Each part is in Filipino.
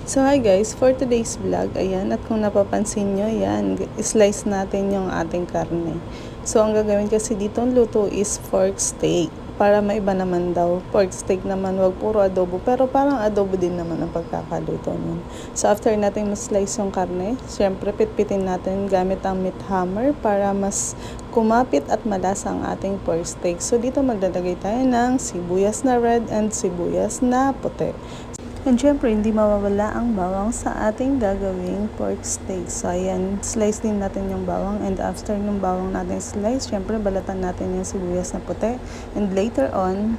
So hi guys, for today's vlog, ayan, at kung napapansin nyo, yan, slice natin yung ating karne. So ang gagawin kasi dito ang luto is pork steak. Para maiba naman daw, pork steak naman, wag puro adobo, pero parang adobo din naman ang pagkakaluto nun. So after natin mas-slice yung karne, syempre pitpitin natin gamit ang meat hammer para mas kumapit at malasa ang ating pork steak. So dito maglalagay tayo ng sibuyas na red and sibuyas na puti. And syempre, hindi mawawala ang bawang sa ating gagawing pork steak. So, ayan, slice din natin yung bawang. And after ng bawang natin slice, syempre, balatan natin yung sibuyas na puti. And later on,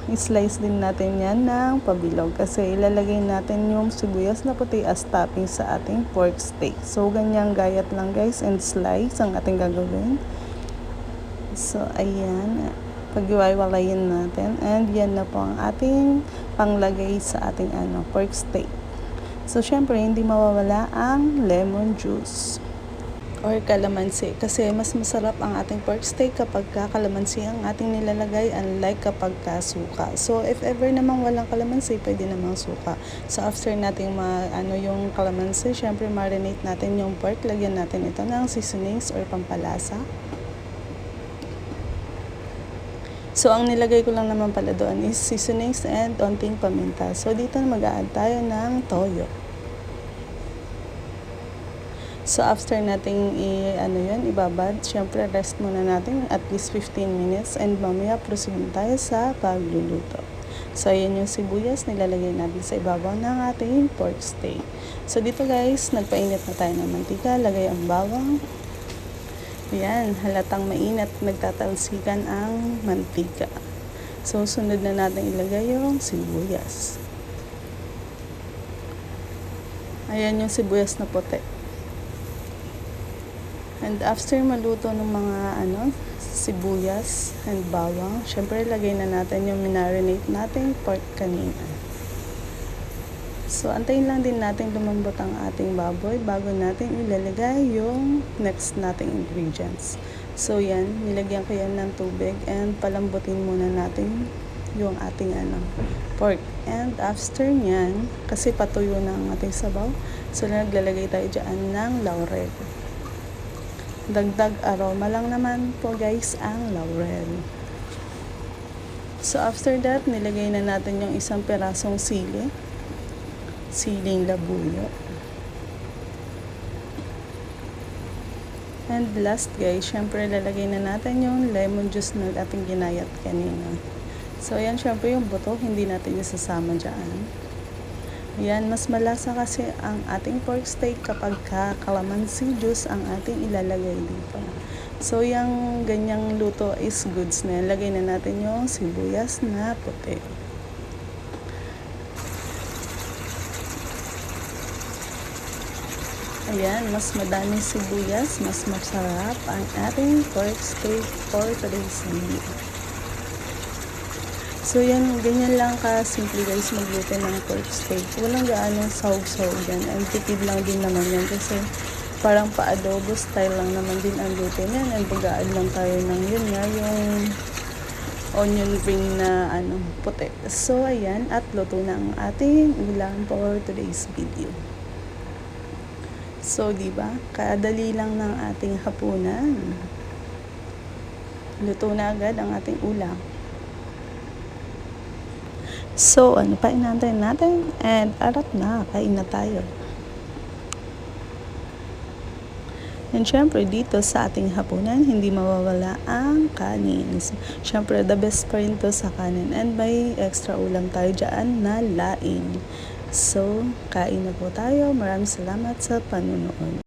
i-slice din natin yan ng pabilog. Kasi ilalagay natin yung sibuyas na puti as topping sa ating pork steak. So, ganyang gayat lang guys, and slice ang ating gagawin. So, ayan, pag-iwalayin natin, and yan na po ang ating panglagay sa ating pork steak. So syempre hindi mawawala ang lemon juice or kalamansi, kasi mas masarap ang ating pork steak kapag kalamansi ang ating nilalagay, unlike kapag suka. So if ever namang walang kalamansi, pwede namang suka. So after nating yung kalamansi, syempre marinate natin yung pork, lagyan natin ito ng seasonings or pampalasa. So, ang nilagay ko lang naman pala doon is seasonings and onting paminta. So, dito na mag-a-add tayo ng toyo. So, after nating ibabad, syempre rest muna natin at least 15 minutes, and mamaya proceed tayo sa pagluluto. So, ayan yung sibuyas, nilalagay natin sa ibabaw ng ating pork steak. So, dito guys, nagpainit na tayo ng mantika, lagay ang bawang. Yan, halatang mainit, nagtatalsikan ang mantika. So, sunod na natin ilagay yung sibuyas. Ayan yung sibuyas na puti. And after maluto ng mga sibuyas and bawang, syempre lagay na natin yung minarinate nating pork kanina. So, antayin lang din natin lumambot ang ating baboy bago natin ilalagay yung next nating ingredients. So, yan, nilagyan ko yan ng tubig, and palambutin muna natin yung ating pork. And after nyan, kasi patuyo na ang ating sabaw, so naglalagay tayo dyan ng laurel. Dagdag aroma lang naman po guys ang laurel. So, after that, nilagay na natin yung isang perasong siling labuyo. And last guys, syempre lalagay na natin yung lemon juice na ating ginayat kanina. So ayan, syempre yung buto, hindi natin isasama dyan. Ayan, mas malasa kasi ang ating pork steak kapag kalamansi juice ang ating ilalagay dito. So yung ganyang luto is goods na yan. Lagay na natin yung sibuyas na puti. Ayan, mas madaming sibuyas, mas masarap ang ating pork steak for today's video. So yan, ganyan lang ka-simple guys magluto ng pork steak. Walang gaano sahog-sahog yan, and tipid lang din naman yan kasi parang pa-adobo style lang naman din ang luto niyan, and mag-a-add lang tayo ng yun nga, yung onion ring na puti. So ayan, at luto na ang ating ulam for today's video. So, diba? Kadali lang ng ating hapunan. Luto na agad ang ating ulam. So, ano pa inaantay natin? And arat na, kain na tayo. And syempre, dito sa ating hapunan, hindi mawawala ang kanin. Syempre, the best pa rin to sa kanin. And may extra ulam tayo dyan na laing. So, kain na po tayo. Maraming salamat sa panunood.